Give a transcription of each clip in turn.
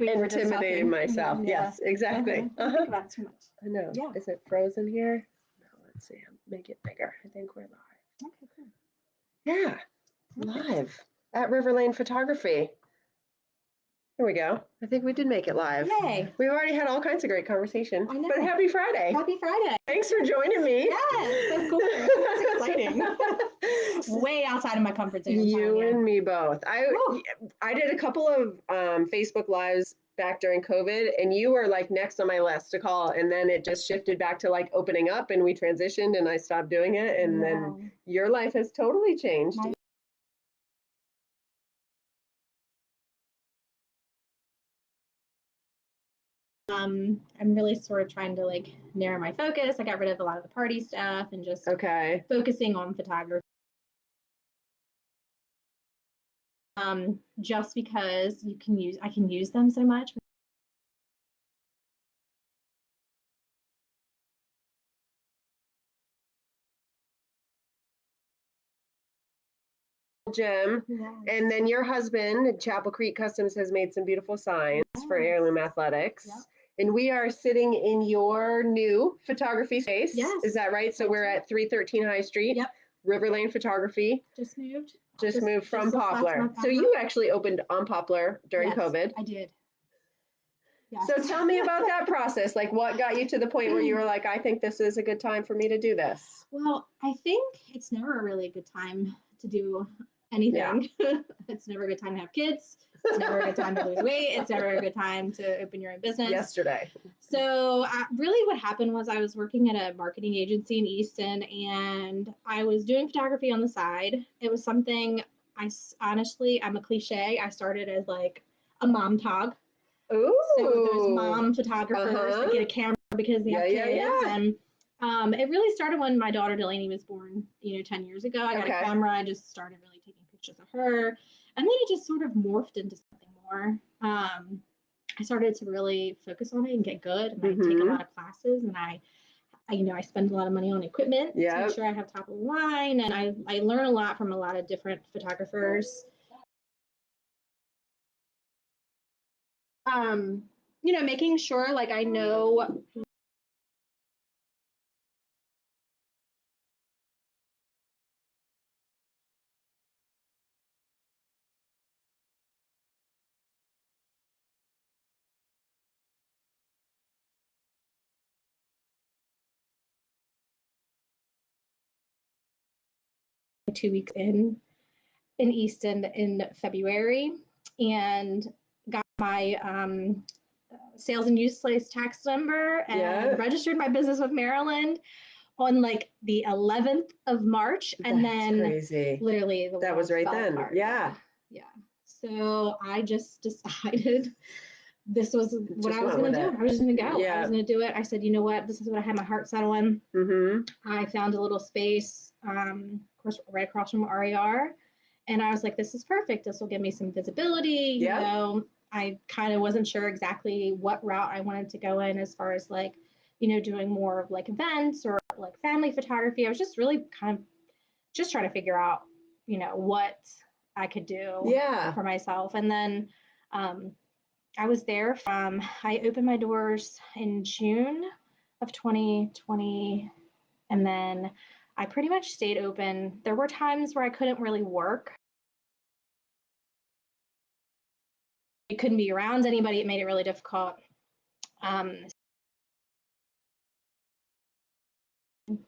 we were just intimidating talking. myself. Yeah. Yes, exactly. Don't think about it too much. I know. Yeah. Is it frozen here? No, let's see. Make it bigger. I think we're live. Okay, cool. Yeah, live at River Lane Photography. Here we go. I think we did make it live. Yay. We've already had all kinds of great conversation. I know. But happy Friday. Happy Friday. Thanks for joining me. Yes, so cool. It's exciting. Way outside of my comfort zone. You and me both. I did a couple of Facebook Lives back during COVID, and you were like next on my list to call, and then it just shifted back to like opening up, and we transitioned, and I stopped doing it, and then your life has totally changed. I'm really sort of trying to like narrow my focus. I got rid of a lot of the party stuff and just focusing on photography. Just because I can use them so much. Gym. And then your husband, Chapel Creek Customs, has made some beautiful signs for Heirloom Athletics. Yep. And we are sitting in your new photography space. Yes. Is that right? So we're at 313 High Street. Yep. River Lane Photography. Just moved from Poplar. So you actually opened on Poplar during COVID. I did. Yes. So tell me about that process. Like, what got you to the point where you were like, I think this is a good time for me to do this? Well, I think it's never really a good time to do anything. Yeah. It's never a good time to have kids. It's never a good time to lose weight. It's never a good time to open your own business. Yesterday. So really what happened was I was working at a marketing agency in Easton, and I was doing photography on the side. It was something I'm a cliche. I started as like a mom tog. Ooh. So those mom photographers that get a camera because they have kids. Yeah. And it really started when my daughter Delaney was born, 10 years ago. I got a camera. I just started really taking pictures of her. And then it just sort of morphed into something more. I started to really focus on it and get good. And I take a lot of classes, and I spend a lot of money on equipment to make sure I have top of the line. And I learn a lot from a lot of different photographers. Making sure like I know – 2 weeks in Easton in February, and got my sales and use place tax number and registered my business with Maryland on like the 11th of March. And then crazy. Literally that was right then. Apart. Yeah. So I just decided this was what I was going to do. I was just going to go. Yeah. I was going to do it. I said, you know what? This is what I had my heart set on. I found a little space, of course, right across from RER. And I was like, this is perfect. This will give me some visibility. You know, I kind of wasn't sure exactly what route I wanted to go in as far as like, doing more of like events or like family photography. I was just really kind of just trying to figure out, what I could do for myself. And then I was there I opened my doors in June of 2020. And then I pretty much stayed open. There were times where I couldn't really work. I couldn't be around anybody. It made it really difficult.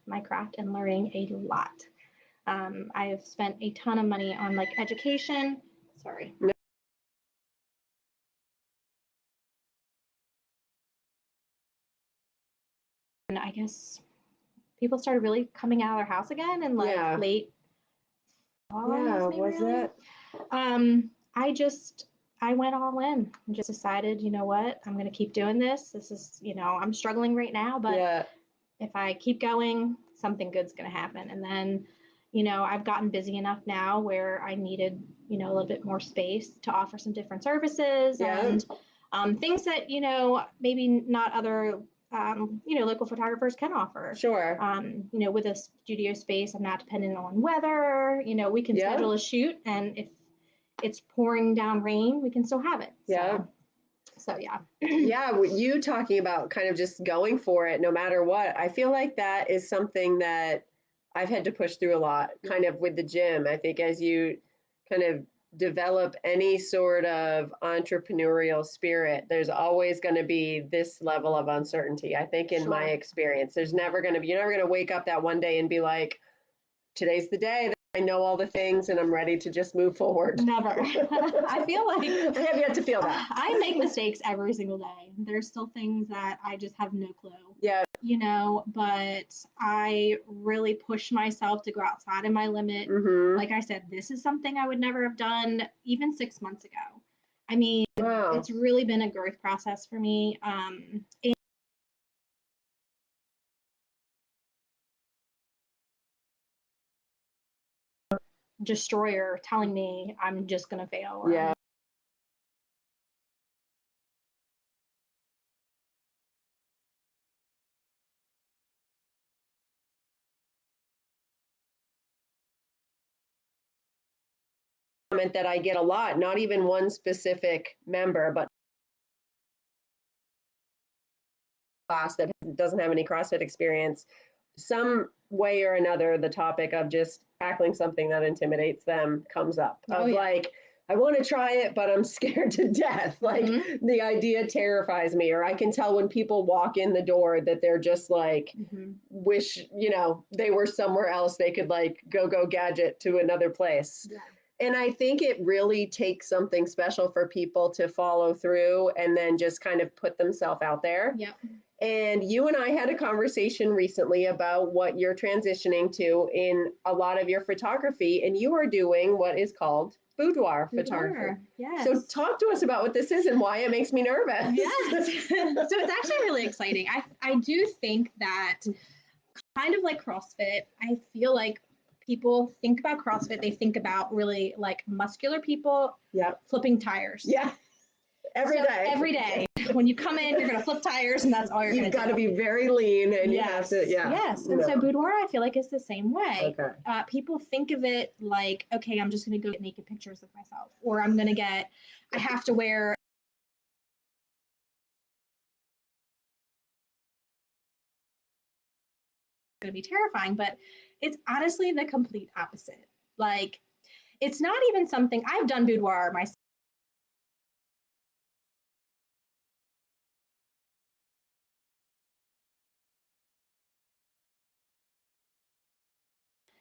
My craft and learning a lot. I have spent a ton of money on like education. Sorry. And I guess people started really coming out of their house again in like late fall. Was it? I went all in and just decided, you know what, I'm going to keep doing this. This is, I'm struggling right now, but if I keep going, something good's going to happen. And then, I've gotten busy enough now where I needed, a little bit more space to offer some different services and things that, maybe not other, local photographers can offer. Sure. With a studio space, I'm not dependent on weather. We can schedule a shoot, and if it's pouring down rain, we can still have it. So yeah. Yeah, you talking about kind of just going for it no matter what. I feel like that is something that I've had to push through a lot, kind of with the gym. I think as you kind of develop any sort of entrepreneurial spirit, there's always going to be this level of uncertainty. I think in my experience, you're never going to wake up that one day and be like, today's the day that I know all the things and I'm ready to just move forward. Never. I feel like I have yet to feel that. I make mistakes every single day. There's still things that I just have no clue. Yeah. You know, but I really push myself to go outside of my limit. Mm-hmm. Like I said, this is something I would never have done even 6 months ago. I mean, wow. It's really been a growth process for me. And destroyer telling me I'm just gonna fail. Yeah. Comment that I get a lot, not even one specific member, but class that doesn't have any CrossFit experience, some way or another, the topic of just tackling something that intimidates them comes up. Like, I want to try it, but I'm scared to death. Like the idea terrifies me, or I can tell when people walk in the door that they're just like, wish, they were somewhere else. They could like go gadget to another place. Yeah. And I think it really takes something special for people to follow through and then just kind of put themselves out there. Yep. And you and I had a conversation recently about what you're transitioning to in a lot of your photography, and you are doing what is called boudoir photography. Yes. So talk to us about what this is and why it makes me nervous. Yes. So it's actually really exciting. I do think that kind of like CrossFit, I feel like people think about CrossFit, they think about really like muscular people flipping tires. Yeah. Every day. Every day. When you come in, you're going to flip tires and that's all you're going to do. You've got to be very lean and you have to, Yes. And so boudoir, I feel like is the same way. Okay. People think of it like, okay, I'm just going to go get naked pictures of myself, or I'm going to I have to wear going to be terrifying, but it's honestly the complete opposite. Like, it's not even something I've done boudoir myself.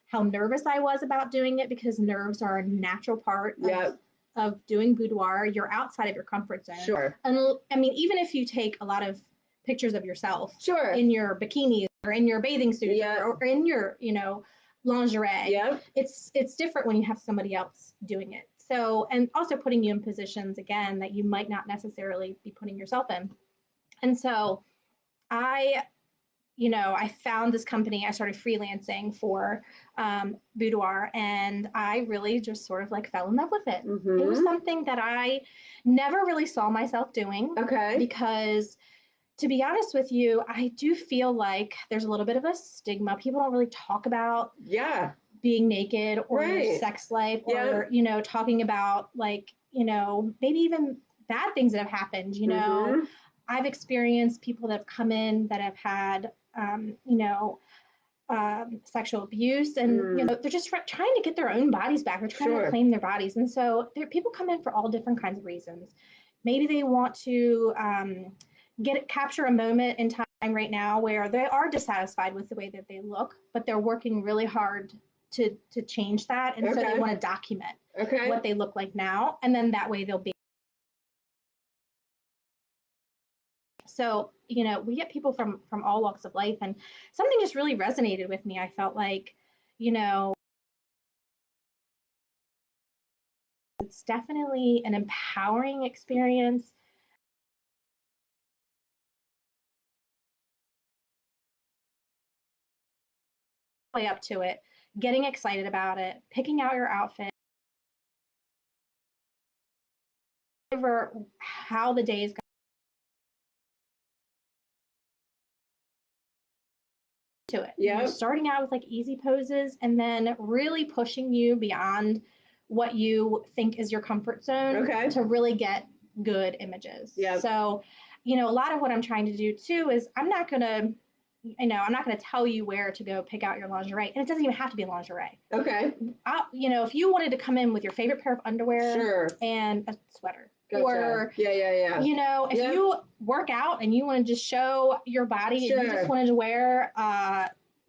How nervous I was about doing it, because nerves are a natural part of doing boudoir. You're outside of your comfort zone. Sure. And I mean, even if you take a lot of pictures of yourself in your bikini or in your bathing suit or in your, lingerie, it's different when you have somebody else doing it. So, and also putting you in positions again that you might not necessarily be putting yourself in. And so I found this company. I started freelancing for boudoir, and I really just sort of like fell in love with it. It was something that I never really saw myself doing. Okay. Because to be honest with you, I do feel like there's a little bit of a stigma. People don't really talk about being naked or your sex life or, talking about like, maybe even bad things that have happened, I've experienced people that have come in that have had, sexual abuse, and they're just trying to get their own bodies back. They're trying to claim their bodies, and so people come in for all different kinds of reasons. Maybe they want to capture a moment in time right now where they are dissatisfied with the way that they look, but they're working really hard to change that, and so they want to document what they look like now, and then that way they'll be. So, we get people from all walks of life, and something just really resonated with me. I felt like, it's definitely an empowering experience. Way up to it, getting excited about it, picking out your outfit, over how the day is going. To it. You're starting out with like easy poses and then really pushing you beyond what you think is your comfort zone to really get good images. Yeah. So, you know, a lot of what I'm trying to do too is I'm not going to tell you where to go pick out your lingerie. And it doesn't even have to be lingerie. Okay. You know, if you wanted to come in with your favorite pair of underwear Sure. and a sweater, Gotcha. or, you know, if you work out and you want to just show your body, Sure. and you just wanted to wear,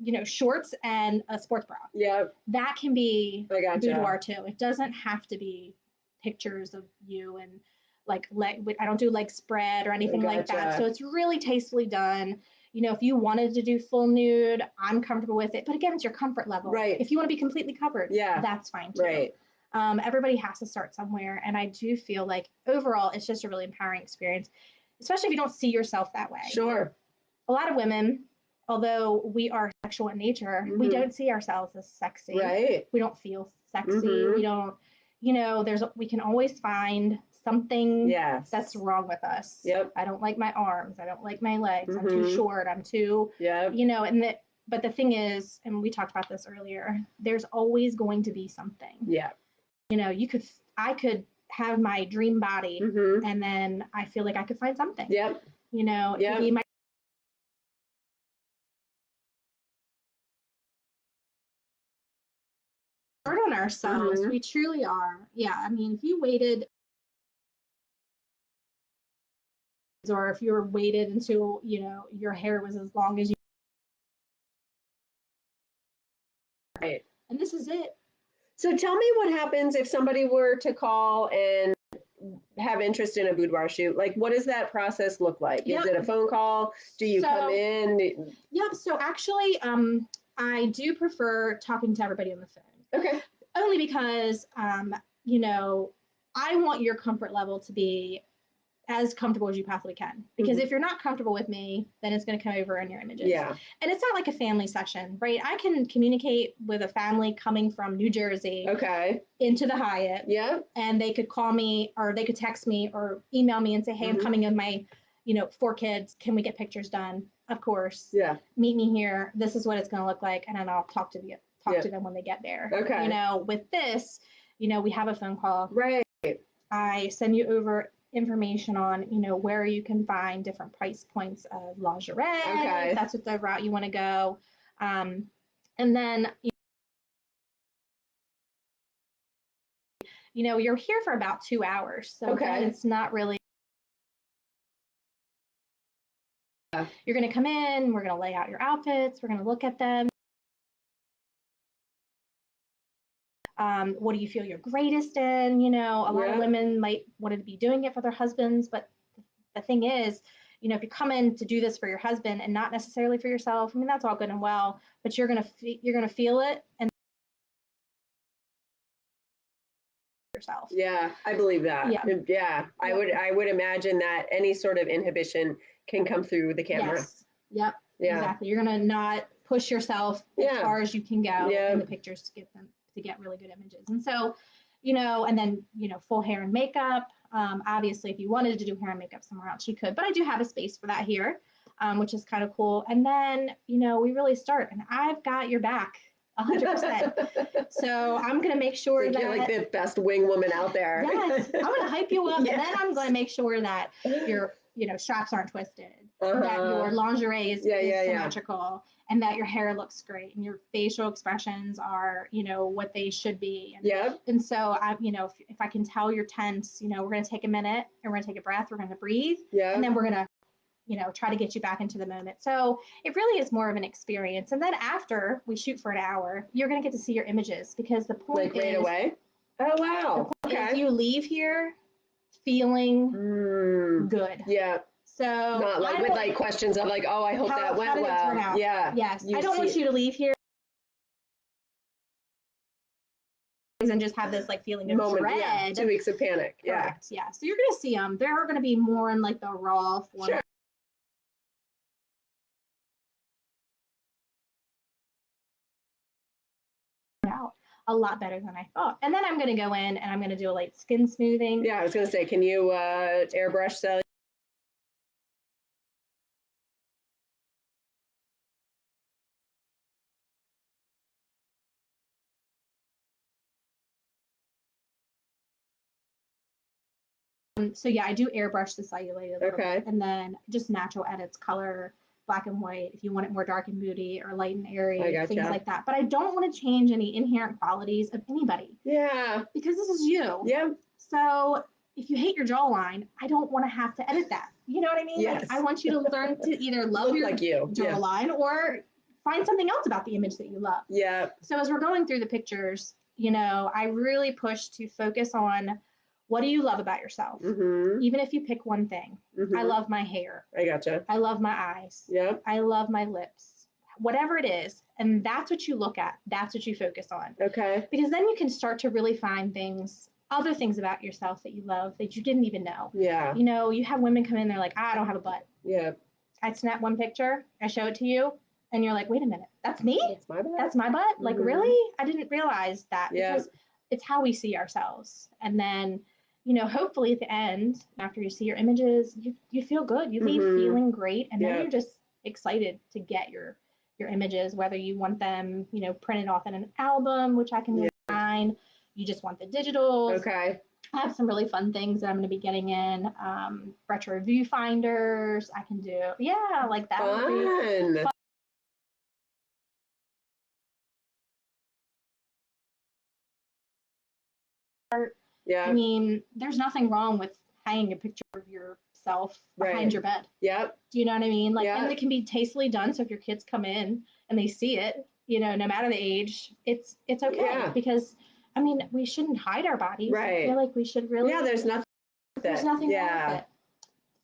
you know, shorts and a sports bra. Yeah. That can be Gotcha. boudoir too. It doesn't have to be pictures of you and like I don't do leg spread or anything like that. So it's really tastefully done. You know, if you wanted to do full nude, I'm comfortable with it. But again, it's your comfort level. Right. If you want to be completely covered, that's fine too. Right. Everybody has to start somewhere. And I do feel like overall, it's just a really empowering experience, especially if you don't see yourself that way. Sure. A lot of women, although we are sexual in nature, we don't see ourselves as sexy. Right. We don't feel sexy. We don't, you know, we can always find something that's wrong with us. Yep. I don't like my arms. I don't like my legs. I'm too short. I'm too, you know, but the thing is, and we talked about this earlier, there's always going to be something. Yeah. You know, I could have my dream body and then I feel like I could find something. Yep. You know, it could be my hard on ourselves. We truly are. Yeah. I mean, if you waited, or if you were waited until, you know, your hair was as long as you. Right. And this is it. So tell me what happens if somebody were to call and have interest in a boudoir shoot. Like, what does that process look like? Is it a phone call? Do you come in? Yep. So actually, I do prefer talking to everybody on the phone. Okay. Only because, you know, I want your comfort level to be as comfortable as you possibly can. Because if you're not comfortable with me, then it's going to come over in your images. Yeah. And it's not like a family session, right? I can communicate with a family coming from New Jersey into the Hyatt. Yeah. And they could call me or they could text me or email me and say, hey, I'm coming with my, you know, 4 kids. Can we get pictures done? Of course. Yeah. Meet me here. This is what it's going to look like. And then I'll talk to them when they get there. Okay. You know, with this, you know, we have a phone call. Right. I send you over information on, you know, where you can find different price points of lingerie. Okay. If that's what the route you want to go. And then, you know, you're here for about 2 hours. So again, it's not really. You're going to come in, we're going to lay out your outfits, we're going to look at them. What do you feel you're greatest in? You know, a lot of women might want to be doing it for their husbands, but the thing is, you know, if you come in to do this for your husband and not necessarily for yourself, I mean, that's all good and well, but you're gonna feel it and yourself. Yeah, I believe that. Yeah. I would imagine that any sort of inhibition can come through the camera. Yes. Yep. Yeah. Exactly. You're gonna not push yourself as far as you can go in the pictures to get really good images. And so, you know, and then, you know, full hair and makeup. Obviously, if you wanted to do hair and makeup somewhere else, you could, but I do have a space for that here, which is kind of cool. And then, you know, we really start, and I've got your back 100%. So I'm going to make sure that you're like the best wing woman out there. Yes, I'm going to hype you up, and then I'm going to make sure that your, you know, straps aren't twisted, that your lingerie is symmetrical, and that your hair looks great, and your facial expressions are, you know, what they should be. And so I, you know, if I can tell you're tense, you know, we're going to take a minute and we're going to take a breath, we're going to breathe, and then we're going to, you know, try to get you back into the moment. So it really is more of an experience. And then after we shoot for an hour, you're going to get to see your images, because the point is right away. Oh, wow. The point is you leave here feeling good. Yeah. So not like with like questions of like, oh, I hope that went well. Yeah. Yes. I don't want you to leave here and just have this like feeling of dread. Yeah. 2 weeks of panic. Correct. Yeah. So you're going to see them. They're going to be more in like the raw form. Sure. Out a lot better than I thought. And then I'm going to go in and I'm going to do a light skin smoothing. Yeah, I was going to say, can you airbrush cell? So yeah, I do airbrush the cellulite a little bit, and then just natural edits, color, black and white, if you want it more dark and moody or light and airy, things like that. But I don't want to change any inherent qualities of anybody. Yeah. Because this is you. Yeah. So if you hate your jawline, I don't want to have to edit that. You know what I mean? Yes. Like, I want you to learn to either love your jawline or find something else about the image that you love. Yeah. So as we're going through the pictures, you know, I really push to focus on what do you love about yourself? Even if you pick one thing. I love my hair. I gotcha. I love my eyes. Yeah. I love my lips. Whatever it is. And that's what you look at. That's what you focus on. Okay. Because then you can start to really find things, other things about yourself that you love that you didn't even know. Yeah. You know, you have women come in, they're like, I don't have a butt. Yeah. I snap one picture, I show it to you, and you're like, wait a minute, that's me? That's my butt? That's my butt? Like, really? I didn't realize that. Yeah. Because it's how we see ourselves. And then, you know, hopefully at the end, after you see your images, you feel good. You leave feeling great. And then you're just excited to get your images, whether you want them, you know, printed off in an album, which I can design. You just want the digitals. Okay. I have some really fun things that I'm going to be getting in. Retro viewfinders. I can do, like that. Fun. Yeah. I mean, there's nothing wrong with hanging a picture of yourself behind your bed. Yep. Do you know what I mean? Like, and it can be tastefully done. So if your kids come in and they see it, you know, no matter the age, it's okay. Because I mean, we shouldn't hide our bodies. I feel like we should really. Yeah, there's nothing. There's nothing wrong with it.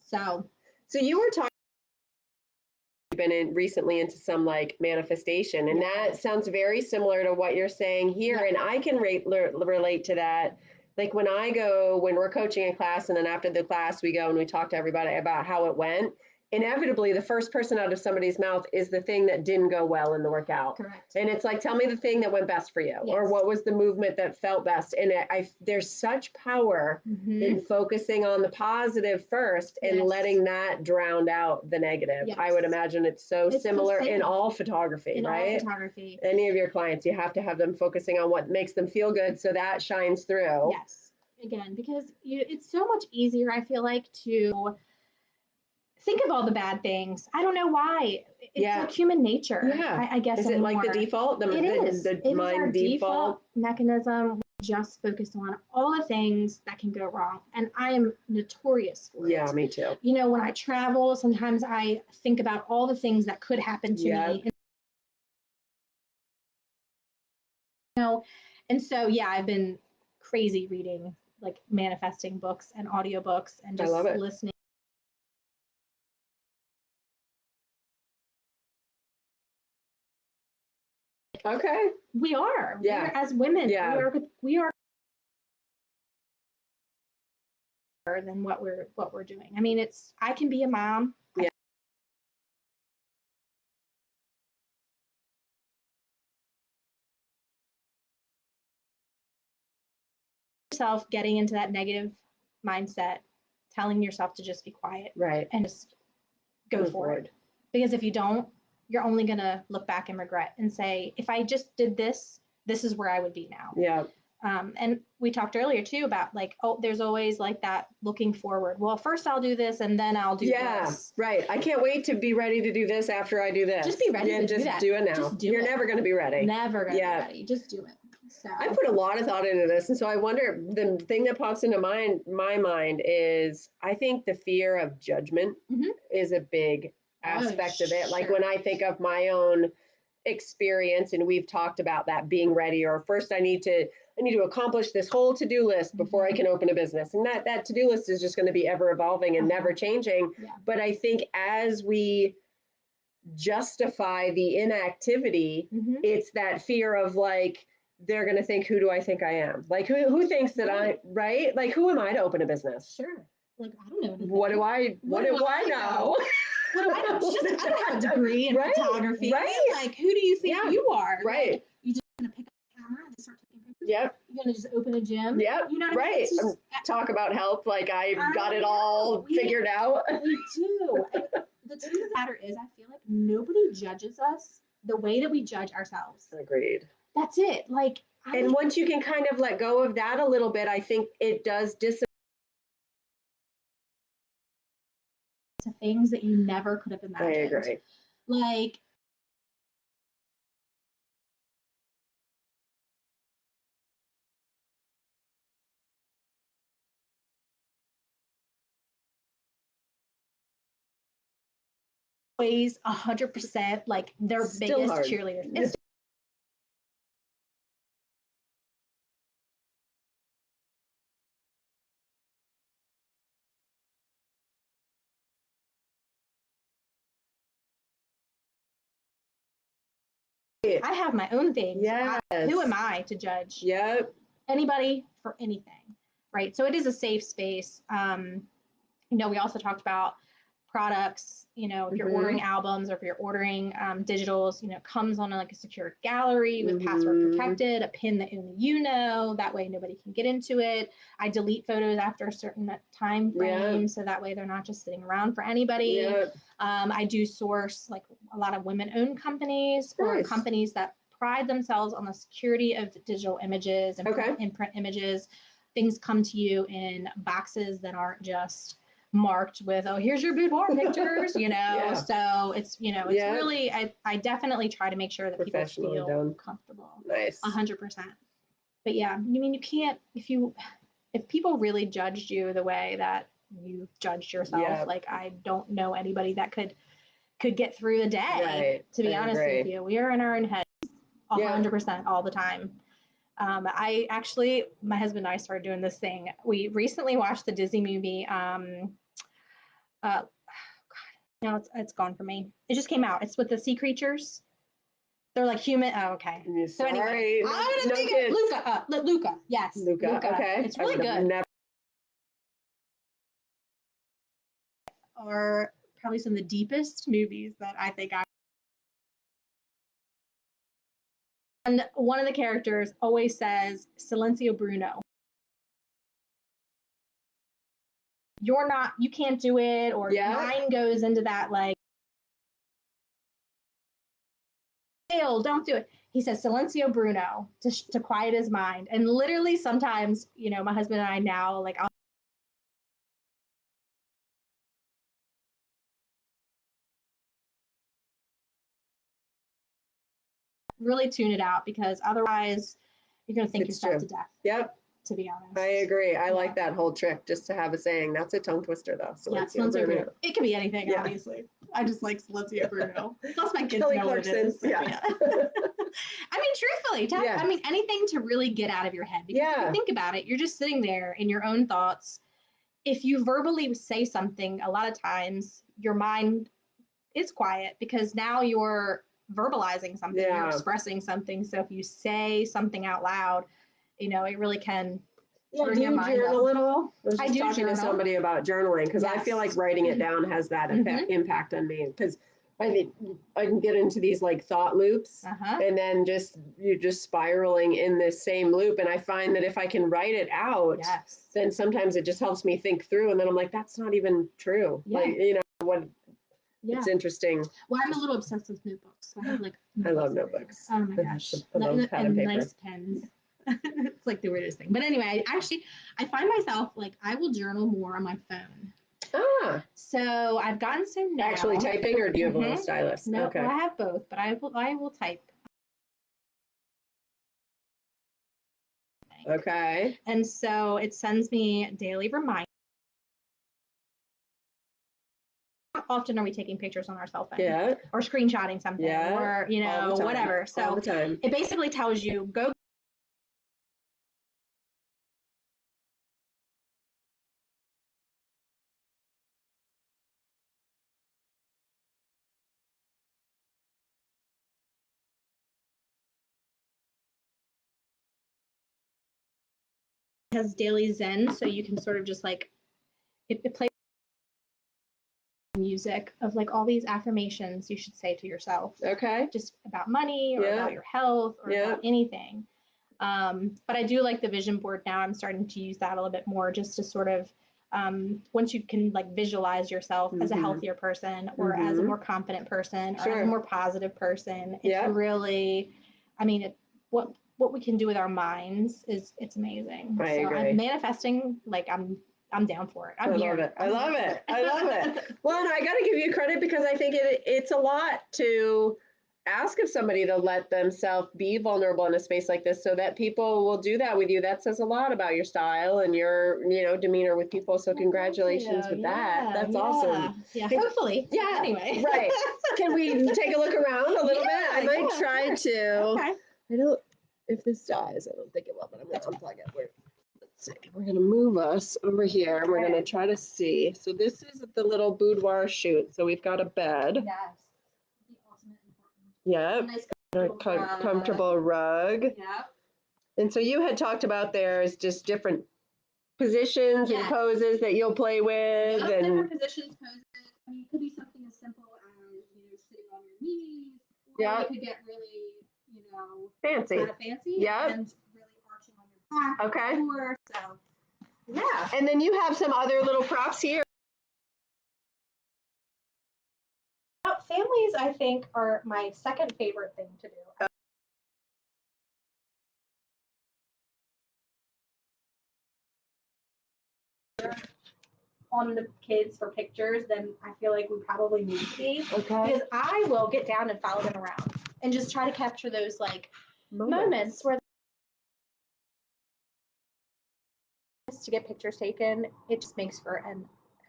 So you were talking. Been recently into some like manifestation, and that sounds very similar to what you're saying here, and I can relate to that. Like when we're coaching a class, and then after the class we go and we talk to everybody about how it went, inevitably the first person out of somebody's mouth is the thing that didn't go well in the workout. Correct. And it's like, tell me the thing that went best for you, or what was the movement that felt best. And there's such power in focusing on the positive first and letting that drown out the negative. I would imagine it's similar in all photography, right? All photography. Any of your clients, you have to have them focusing on what makes them feel good, so that shines through. Yes. Again, because it's so much easier, I feel like, to think of all the bad things. I don't know why. It's like human nature. I guess. Is it like the default? It is. It is our default mechanism. We just focus on all the things that can go wrong. And I am notorious for it. Yeah, me too. You know, when I travel, sometimes I think about all the things that could happen to me. You know, and so, I've been crazy reading like manifesting books and audiobooks and just listening. Okay. We are. As women, we are than what we're doing. I mean, I can be a mom. Yourself getting into that negative mindset, telling yourself to just be quiet. And just go forward. Because if you don't, you're only going to look back and regret and say, if I just did this, this is where I would be now. Yeah. And we talked earlier too about like, there's always like that looking forward. Well, first I'll do this and then I'll do this. Yeah, right. I can't wait to be ready to do this after I do this. Just be ready to do that. Do it now. You're never going to be ready. Never going to be ready. Just do it. So I put a lot of thought into this. And so I wonder, the thing that pops into my mind is, I think the fear of judgment is a big aspect of it. Like when I think of my own experience, and we've talked about that being ready, or first I need to accomplish this whole to-do list before I can open a business. And that to-do list is just going to be ever evolving and never changing. But I think as we justify the inactivity, it's that fear of like, they're going to think, who do I think I am? Like who thinks that right? Like, who am I to open a business? Sure. Like, I don't know. What do I know? What do I know? I don't have a degree in photography. Right. Like, who do you think you are? Right. Like, you just gonna pick up a camera and start taking pictures? Yep. You're gonna just open a gym? Yep. You know what I mean? Just, talk about health like I got it all figured out. We do. The truth of the matter is, I feel like nobody judges us the way that we judge ourselves. Agreed. That's it. Like, and once you can kind of let go of that a little bit, I think it does disappear. to things that you never could have imagined. I agree. Like, always 100% like their Still biggest hard. cheerleaders. It's I have my own things. Yes. Who am I to judge Yep. anybody for anything, right? So it is a safe space. We also talked about products, if you're ordering albums or if you're ordering digitals, comes on like a secure gallery with password protected, a pin that only that way nobody can get into it. I delete photos after a certain time frame, so that way they're not just sitting around for anybody. I do source like a lot of women-owned companies or companies that pride themselves on the security of digital images and print images. Things come to you in boxes that aren't just marked with, oh, here's your boudoir pictures, so it's, it's really, I definitely try to make sure that people feel comfortable. Nice. 100%. But yeah, I mean, you can't, if people really judged you the way that you judged yourself, like, I don't know anybody that could get through the day, to be honest with you. We are in our own heads 100% all the time. My husband and I started doing this thing. We recently watched the Disney movie. Now it's gone for me. It just came out. It's with the sea creatures. They're like human. Oh, okay. So anyway, I'm gonna think of Luca. Luca. Yes. Luca. Okay. It's really good. Or probably some of the deepest movies that I think I. And one of the characters always says, Silencio Bruno. You can't do it, or mine goes into that like, don't do it. He says, Silencio Bruno, to quiet his mind. And literally sometimes, my husband and I now, like, I'll really tune it out, because otherwise you're going to think yourself to death. Yep. To be honest. I agree. I like that whole trick, just to have a saying. That's a tongue twister, though. Silencio Bruno. It could be anything, obviously. I just like Silencio Bruno. Plus my kids know what it is. I mean, truthfully, anything to really get out of your head. Because if you think about it, you're just sitting there in your own thoughts. If you verbally say something, a lot of times your mind is quiet, because now you're verbalizing something, you're expressing something. So if you say something out loud, it really can bring your mind up. Journal at all? I was talking to somebody about journaling, because I feel like writing it down has that impact on me, because I think I can get into these like thought loops, and then you're just spiraling in this same loop. And I find that if I can write it out, then sometimes it just helps me think through. And then I'm like, that's not even true. Like, it's interesting. Well, I'm a little obsessed with notebooks. So I have I love notebooks. Oh my gosh. And nice pens. It's like the weirdest thing. But anyway, I find myself like, I will journal more on my phone. So I've gotten so now. Actually typing, or do you have a little stylus? No, okay. Well, I have both, but I will type. Okay. And so it sends me daily reminders. How often are we taking pictures on our cell phone? Or screenshotting something? Or, whatever. So all the time. It basically tells you, go. Has daily Zen, so you can sort of just like, it plays music of like all these affirmations you should say to yourself. Okay. Just about money, or about your health, or about anything. But I do like the vision board now. I'm starting to use that a little bit more, just to sort of, once you can like visualize yourself as a healthier person, or as a more confident person, or as a more positive person, it's really, I mean, what we can do with our minds it's amazing. I agree. I'm manifesting, like I'm I'm down for it. I love it. I love it. I love it. Well, and I got to give you credit because I think it's a lot to ask of somebody to let themselves be vulnerable in a space like this so that people will do that with you. That says a lot about your style and your, demeanor with people. So congratulations with that. That's awesome. Yeah, hopefully. Yeah. Anyway. Right. Can we take a look around a little bit? I might try to. Okay. I don't, if this dies, I don't think it will, but I'm going to unplug it. Let's see. We're going to move us over here and we're going to try to see. So this is the little boudoir shoot. So we've got a bed. Yes. Yep. Nice comfortable rug. Yep. And so you had talked about there's just different positions and poses that you'll play with. Yep, and different positions, poses. I mean, it could be something as simple as, sitting on your knees. Or you could get really, fancy. Kind of fancy. Yep. And really arching on your back. Okay. So, yeah. And then you have some other little props here. Families, I think, are my second favorite thing to do. On the kids for pictures, then I feel like we probably need to be. Okay. Because I will get down and follow them around and just try to capture those moments where to get pictures taken. It just makes for an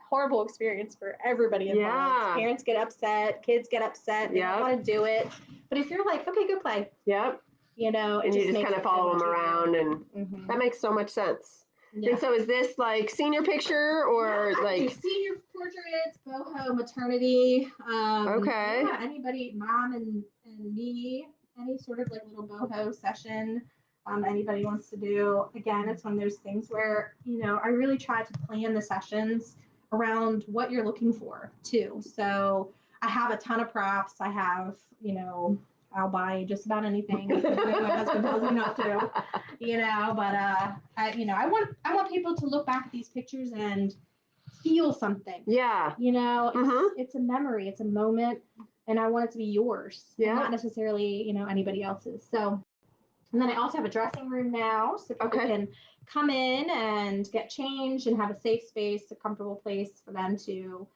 horrible experience for everybody involved. Yeah. Parents get upset, kids get upset, they don't want to do it. But if you're like, okay, go play. Yep. And you just kind of follow them around, and that makes so much sense. Yeah. And so is this like senior picture or senior portraits, boho, maternity? Okay. Yeah, anybody, mom and me, any sort of little boho session. Anybody wants to do. Again, it's one of those things where, I really try to plan the sessions around what you're looking for too. So I have a ton of props. I have, I'll buy just about anything. My husband tells me not to, but I want people to look back at these pictures and feel something. Yeah. It's a memory, it's a moment, and I want it to be yours. Yeah. And not necessarily, anybody else's. So, and then I also have a dressing room now, so people can come in and get changed and have a safe space, a comfortable place for them to,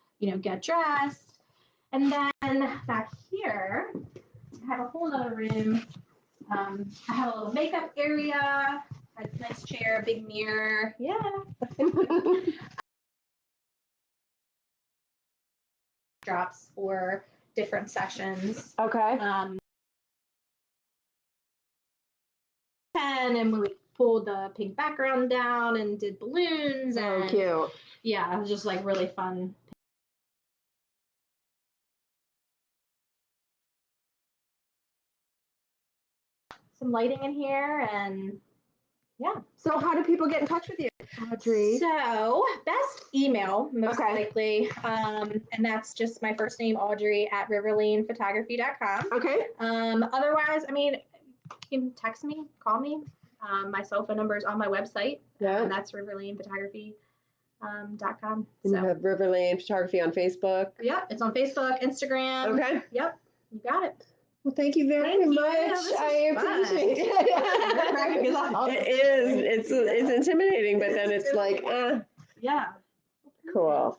get dressed. And then back here, I have a whole other room. I have a little makeup area, a nice chair, a big mirror. Yeah. Drops for different sessions. Okay. And we pulled the pink background down and did balloons. Oh, cute. Yeah, it was just really fun. Some lighting in here, and yeah. So how do people get in touch with you, Audrey? So best email, most likely. And that's just my first name, Audrey, at riverlanephotography.com. Okay. Otherwise, you can text me, call me. My cell phone number is on my website. Yeah. That's riverlanephotography.com. And you have Riverlane Photography on Facebook? Yep, it's on Facebook, Instagram. Okay. Yep, you got it. Well, thank you very much. I appreciate it. It is. It's intimidating, but then it's like, yeah. Cool.